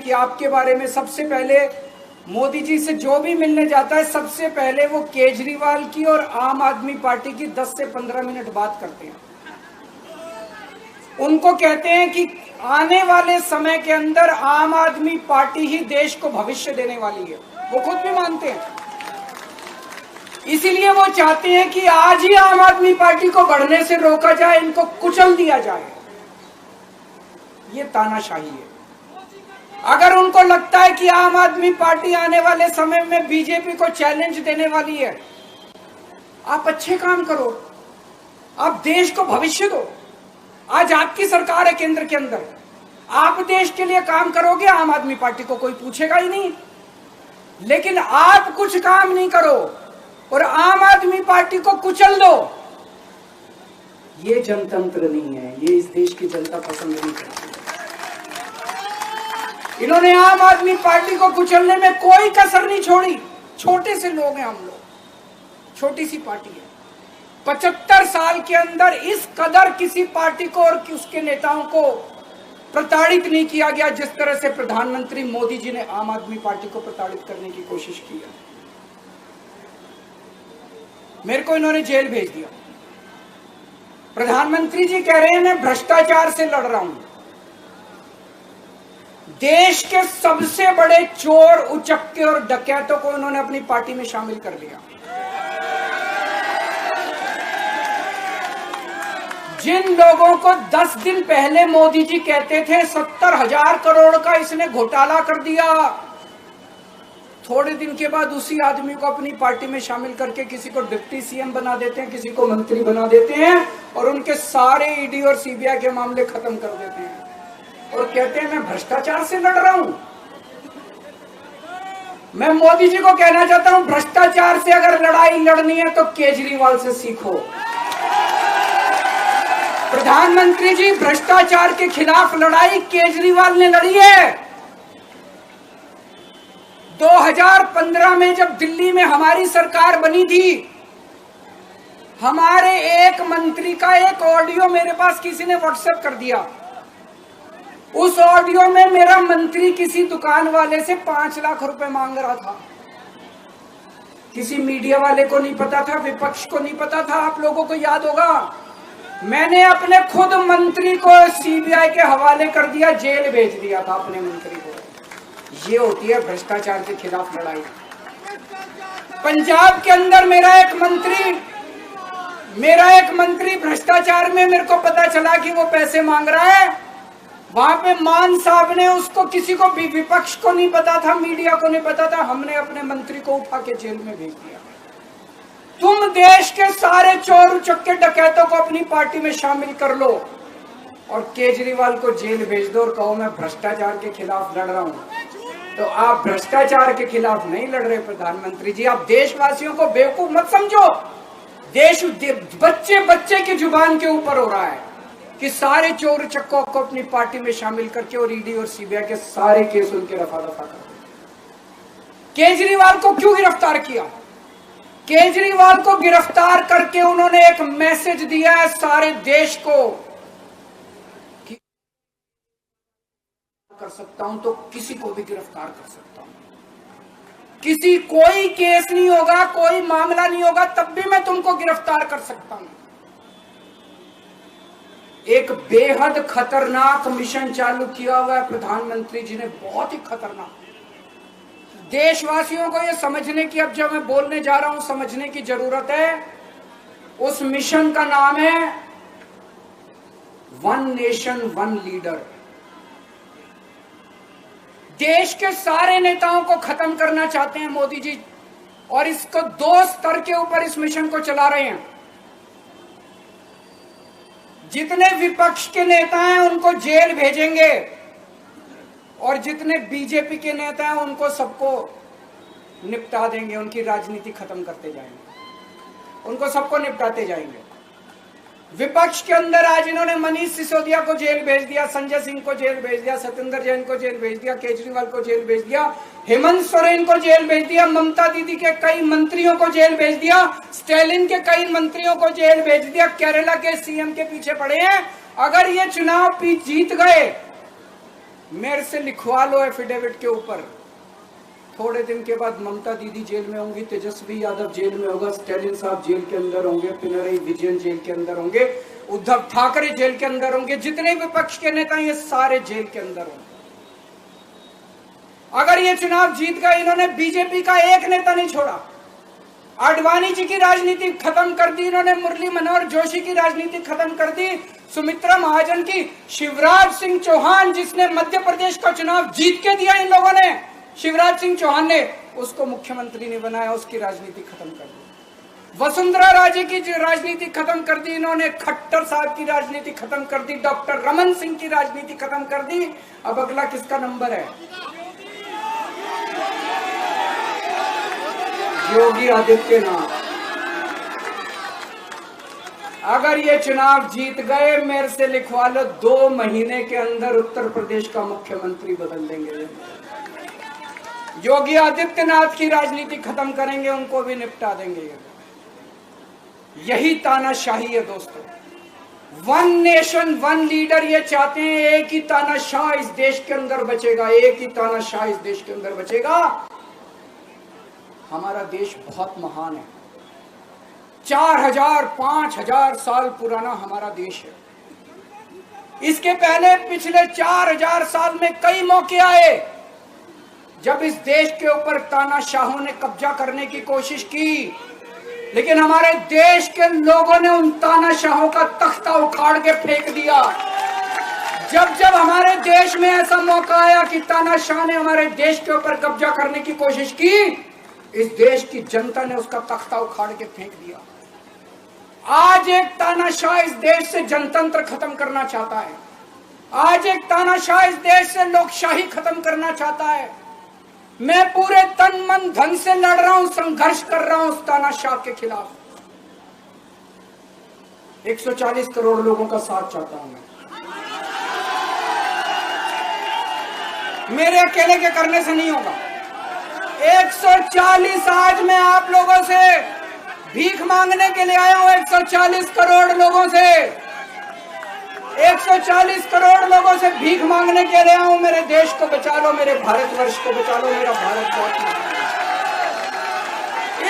कि आपके बारे में सबसे पहले मोदी जी से जो भी मिलने जाता है सबसे पहले वो केजरीवाल की और आम आदमी पार्टी की 10 से 15 मिनट बात करते हैं। उनको कहते हैं कि आने वाले समय के अंदर आम आदमी पार्टी ही देश को भविष्य देने वाली है, वो खुद भी मानते हैं। इसीलिए वो चाहते हैं कि आज ही आम आदमी पार्टी को बढ़ने से रोका जाए, इनको कुचल दिया जाए। ये तानाशाही है। अगर उनको लगता है कि आम आदमी पार्टी आने वाले समय में बीजेपी को चैलेंज देने वाली है, आप अच्छे काम करो, आप देश को भविष्य दो। आज आपकी सरकार है केंद्र के अंदर, आप देश के लिए काम करोगे, आम आदमी पार्टी को कोई पूछेगा ही नहीं। लेकिन आप कुछ काम नहीं करो और आम आदमी पार्टी को कुचल दो, ये जनतंत्र नहीं है, ये इस देश की जनता पसंद नहीं करती। इन्होंने आम आदमी पार्टी को कुचलने में कोई कसर नहीं छोड़ी। छोटे से लोग हैं हम लोग, छोटी सी पार्टी है। 75 साल के अंदर इस कदर किसी पार्टी को और उसके नेताओं को प्रताड़ित नहीं किया गया जिस तरह से प्रधानमंत्री मोदी जी ने आम आदमी पार्टी को प्रताड़ित करने की कोशिश की है। मेरे को इन्होंने जेल भेज दिया। प्रधानमंत्री जी कह रहे हैं मैं भ्रष्टाचार से लड़ रहा हूं। देश के सबसे बड़े चोर, उचक्के और डकैतों को उन्होंने अपनी पार्टी में शामिल कर लिया। जिन लोगों को 10 दिन पहले मोदी जी कहते थे 70,000 करोड़ का इसने घोटाला कर दिया, थोड़े दिन के बाद उसी आदमी को अपनी पार्टी में शामिल करके किसी को डिप्टी सीएम बना देते हैं, किसी को मंत्री बना देते हैं और उनके सारे ईडी और सीबीआई के मामले खत्म कर देते हैं और कहते हैं मैं भ्रष्टाचार से लड़ रहा हूं। मैं मोदी जी को कहना चाहता हूं, भ्रष्टाचार से अगर लड़ाई लड़नी है तो केजरीवाल से सीखो। प्रधानमंत्री जी, भ्रष्टाचार के खिलाफ लड़ाई केजरीवाल ने लड़ी है। 2015 में जब दिल्ली में हमारी सरकार बनी थी, हमारे एक मंत्री का एक ऑडियो मेरे पास किसी ने व्हाट्सएप कर दिया। उस ऑडियो में मेरा मंत्री किसी दुकान वाले से 5 लाख रुपए मांग रहा था। किसी मीडिया वाले को नहीं पता था, विपक्ष को नहीं पता था। आप लोगों को याद होगा, मैंने अपने खुद मंत्री को सीबीआई के हवाले कर दिया, जेल भेज दिया था अपने मंत्री को। ये होती है भ्रष्टाचार के खिलाफ लड़ाई। पंजाब के अंदर मेरा एक मंत्री भ्रष्टाचार में मेरे को पता चला कि वो पैसे मांग रहा है। वहां पे मान साहब ने उसको, किसी को भी, विपक्ष को नहीं पता था, मीडिया को नहीं पता था, हमने अपने मंत्री को उठा के जेल में भेज दिया। तुम देश के सारे चोर उचक्के डकैतों को अपनी पार्टी में शामिल कर लो और केजरीवाल को जेल भेज दो और कहो मैं भ्रष्टाचार के खिलाफ लड़ रहा हूं। तो आप भ्रष्टाचार के खिलाफ नहीं लड़ रहे प्रधानमंत्री जी। आप देशवासियों को बेवकूफ मत समझो। देश बच्चे बच्चे की जुबान के ऊपर हो रहा है कि सारे चोर चक्कों को अपनी पार्टी में शामिल करके और ईडी और सीबीआई के सारे केस उनके रफा दफा कर। केजरीवाल को क्यों गिरफ्तार किया? केजरीवाल को गिरफ्तार करके उन्होंने एक मैसेज दिया है सारे देश को कि कर सकता हूं तो किसी को भी गिरफ्तार कर सकता हूं, कोई केस नहीं होगा, कोई मामला नहीं होगा, तब भी मैं तुमको गिरफ्तार कर सकता हूं। एक बेहद खतरनाक मिशन चालू किया हुआ है प्रधानमंत्री जी ने, बहुत ही खतरनाक। देशवासियों को यह समझने की, अब जब मैं बोलने जा रहा हूं, समझने की जरूरत है। उस मिशन का नाम है वन नेशन वन लीडर। देश के सारे नेताओं को खत्म करना चाहते हैं मोदी जी और इसको 2 स्तर के ऊपर इस मिशन को चला रहे हैं। जितने विपक्ष के नेता हैं उनको जेल भेजेंगे और जितने बीजेपी के नेता हैं उनको सबको निपटा देंगे, उनकी राजनीति खत्म करते जाएंगे, उनको सबको निपटाते जाएंगे। विपक्ष के अंदर आज इन्होंने मनीष सिसोदिया को जेल भेज दिया, संजय सिंह को जेल भेज दिया, सत्येंद्र जैन को जेल भेज दिया, केजरीवाल को जेल भेज दिया, हेमंत सोरेन को जेल भेज दिया, ममता दीदी के कई मंत्रियों को जेल भेज दिया, स्टालिन के कई मंत्रियों को जेल भेज दिया, केरला के सीएम के पीछे पड़े हैं। अगर ये चुनाव जीत गए मेरे से लिखवा लो एफिडेविट के ऊपर। थोड़े दिन के बाद ममता दीदी जेल में होंगी, तेजस्वी यादव जेल में होगा, स्टैलिन साहब जेल के अंदर होंगे, पिनरई विजयन जेल के अंदर होंगे, उद्धव ठाकरे जेल के अंदर होंगे, जितने विपक्ष के नेता ये सारे जेल के अंदर होंगे। अगर ये चुनाव जीत गए, इन्होंने बीजेपी का एक नेता नहीं छोड़ा। आडवाणी जी की राजनीति खत्म कर दी इन्होंने, मुरली मनोहर जोशी की राजनीति खत्म कर दी, सुमित्रा महाजन की, शिवराज सिंह चौहान जिसने मध्य प्रदेश का चुनाव जीत के दिया इन लोगों ने, शिवराज सिंह चौहान ने उसको मुख्यमंत्री नहीं बनाया, उसकी राजनीति खत्म कर दी। वसुंधरा राजे की राजनीति खत्म कर दी इन्होंने, खट्टर साहब की राजनीति खत्म कर दी, डॉक्टर रमन सिंह की राजनीति खत्म कर दी। अब अगला किसका नंबर है? योगी आदित्यनाथ। अगर ये चुनाव जीत गए, मेरे से लिखवा लो, 2 महीने के अंदर उत्तर प्रदेश का मुख्यमंत्री बदल देंगे। योगी आदित्यनाथ की राजनीति खत्म करेंगे, उनको भी निपटा देंगे। यही तानाशाही है दोस्तों। 1 नेशन 1 लीडर ये चाहते हैं, एक ही तानाशाह इस देश के अंदर बचेगा, एक ही तानाशाह इस देश के अंदर बचेगा। हमारा देश बहुत महान है, 4000 5000 साल पुराना हमारा देश है। इसके पहले पिछले 4000 साल में कई मौके आए जब इस देश के ऊपर तानाशाहों ने कब्जा करने की कोशिश की, लेकिन हमारे देश के लोगों ने उन तानाशाहों का तख्ता उखाड़ के फेंक दिया। जब जब हमारे देश में ऐसा मौका आया कि तानाशाह ने हमारे देश के ऊपर कब्जा करने की कोशिश की, इस देश की जनता ने उसका तख्ता उखाड़ के फेंक दिया। आज एक तानाशाह इस देश से जनतंत्र खत्म करना चाहता है, आज एक तानाशाह इस देश से लोकशाही खत्म करना चाहता है। मैं पूरे तन मन धन से लड़ रहा हूं, संघर्ष कर रहा हूं उस तानाशाह के खिलाफ। 140 करोड़ लोगों का साथ चाहता हूं मैं। मेरे अकेले के करने से नहीं होगा। 140 आज मैं आप लोगों से भीख मांगने के लिए आया हूं, 140 करोड़ लोगों से, 140 करोड़ लोगों से भीख मांगने के लिए आया हूं। मेरे देश को बचा लो, मेरे भारतवर्ष को बचा लो, मेरा भारत बहुत महान है।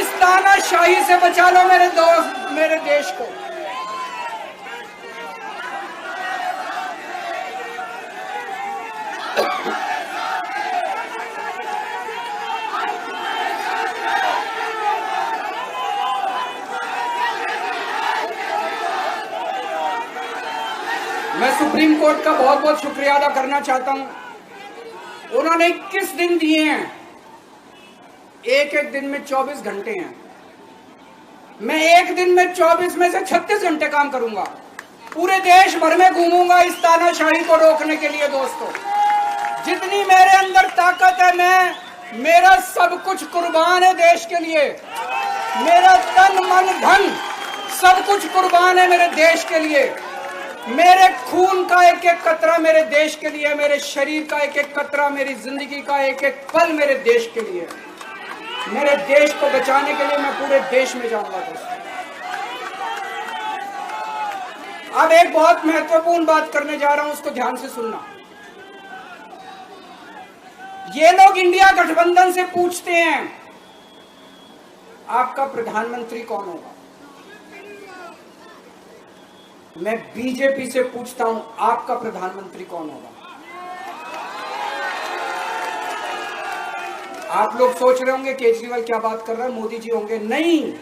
इस तानाशाही से बचा लो मेरे दोस्त, मेरे देश को। मैं सुप्रीम कोर्ट का बहुत बहुत शुक्रिया अदा करना चाहता हूं। उन्होंने 21 दिन दिए हैं, एक एक दिन में 24 घंटे हैं। मैं एक दिन में 24 में से 36 घंटे काम करूंगा, पूरे देश भर में घूमूंगा इस तानाशाही को रोकने के लिए। दोस्तों, जितनी मेरे अंदर ताकत है, मेरा सब कुछ कुर्बान है देश के लिए। मेरा तन मन धन सब कुछ कुर्बान है मेरे देश के लिए। मेरे खून का एक एक कतरा मेरे देश के लिए, मेरे शरीर का एक एक कतरा, मेरी जिंदगी का एक एक पल मेरे देश के लिए। मेरे देश को बचाने के लिए मैं पूरे देश में जाऊंगा दोस्तों। अब एक बहुत महत्वपूर्ण बात करने जा रहा हूं, उसको ध्यान से सुनना। ये लोग इंडिया गठबंधन से पूछते हैं आपका प्रधानमंत्री कौन होगा। मैं बीजेपी से पूछता हूं आपका प्रधानमंत्री कौन होगा। आप लोग सोच रहे होंगे केजरीवाल क्या बात कर रहा है, मोदी जी होंगे। नहीं,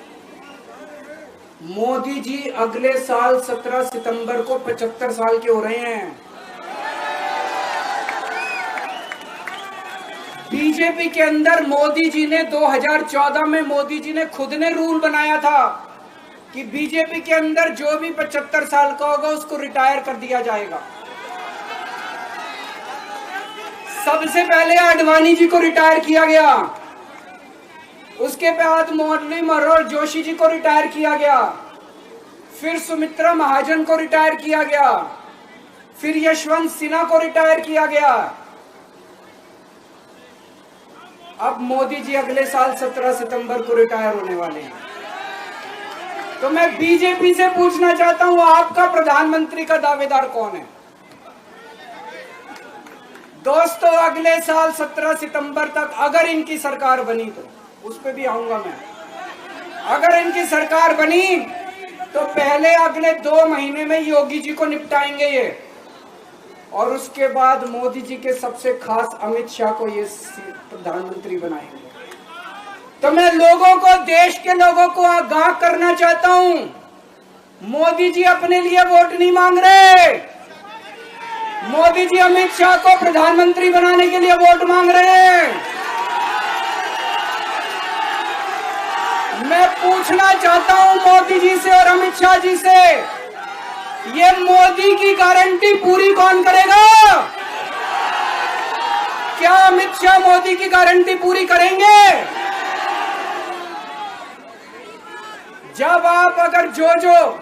मोदी जी अगले साल 17 सितंबर को 75 साल के हो रहे हैं। बीजेपी के अंदर मोदी जी ने 2014 में मोदी जी ने खुद ने रूल बनाया था कि बीजेपी के अंदर जो भी 75 साल का होगा उसको रिटायर कर दिया जाएगा। सबसे पहले आडवाणी जी को रिटायर किया गया, उसके बाद मुरली मनोहर जोशी जी को रिटायर किया गया, फिर सुमित्रा महाजन को रिटायर किया गया, फिर यशवंत सिन्हा को रिटायर किया गया। अब मोदी जी अगले साल 17 सितंबर को रिटायर होने वाले हैं। तो मैं बीजेपी से पूछना चाहता हूं आपका प्रधानमंत्री का दावेदार कौन है। दोस्तों अगले साल 17 सितंबर तक अगर इनकी सरकार बनी तो उस पे भी आऊंगा मैं। अगर इनकी सरकार बनी तो पहले अगले 2 महीने में योगी जी को निपटाएंगे ये, और उसके बाद मोदी जी के सबसे खास अमित शाह को ये प्रधानमंत्री बनाएंगे। तो मैं लोगों को, देश के लोगों को आगाह करना चाहता हूं, मोदी जी अपने लिए वोट नहीं मांग रहे। मोदी जी अमित शाह को प्रधानमंत्री बनाने के लिए वोट मांग रहे हैं। मैं पूछना चाहता हूं मोदी जी से और अमित शाह जी से, ये मोदी की गारंटी पूरी कौन करेगा? क्या अमित शाह मोदी की गारंटी पूरी करेंगे? जब आप अगर जो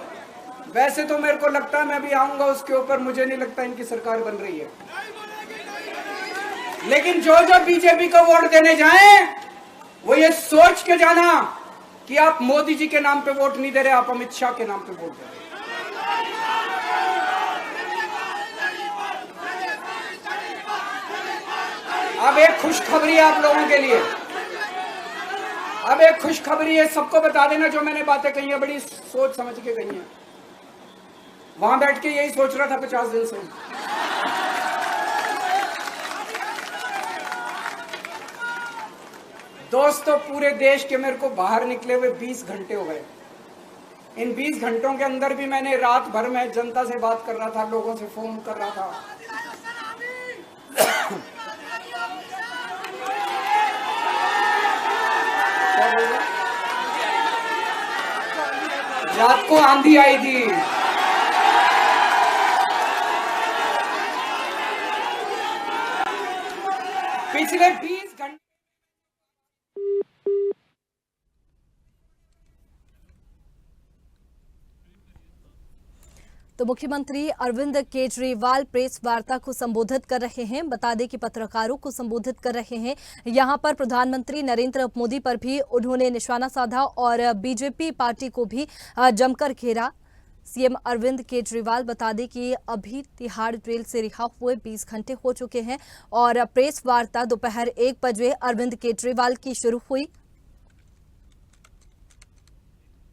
वैसे तो मेरे को लगता है मैं भी आऊंगा उसके ऊपर, मुझे नहीं लगता इनकी सरकार बन रही है, लेकिन जो बीजेपी को वोट देने जाएं वो ये सोच के जाना कि आप मोदी जी के नाम पे वोट नहीं दे रहे, आप अमित शाह के नाम पे वोट दे रहे। अब एक खुशखबरी है आप लोगों के लिए, अब एक खुशखबरी है, सबको बता देना जो मैंने बातें कही है बड़ी सोच समझ के कही है। वहां बैठ के यही सोच रहा था 50 दिन से। दोस्तों पूरे देश के मेरे को बाहर निकले हुए 20 घंटे हो गए। इन 20 घंटों के अंदर भी मैंने रात भर में जनता से बात कर रहा था, लोगों से फोन कर रहा था। रात को आंधी आई थी, पिछले 20 घंटे। तो मुख्यमंत्री अरविंद केजरीवाल प्रेस वार्ता को संबोधित कर रहे हैं। बता दें कि पत्रकारों को संबोधित कर रहे हैं। यहां पर प्रधानमंत्री नरेंद्र मोदी पर भी उन्होंने निशाना साधा और बीजेपी पार्टी को भी जमकर घेरा। सीएम अरविंद केजरीवाल बता दें कि अभी तिहाड़ जेल से रिहा हुए 20 घंटे हो चुके हैं और प्रेस वार्ता दोपहर 1 बजे अरविंद केजरीवाल की शुरू हुई।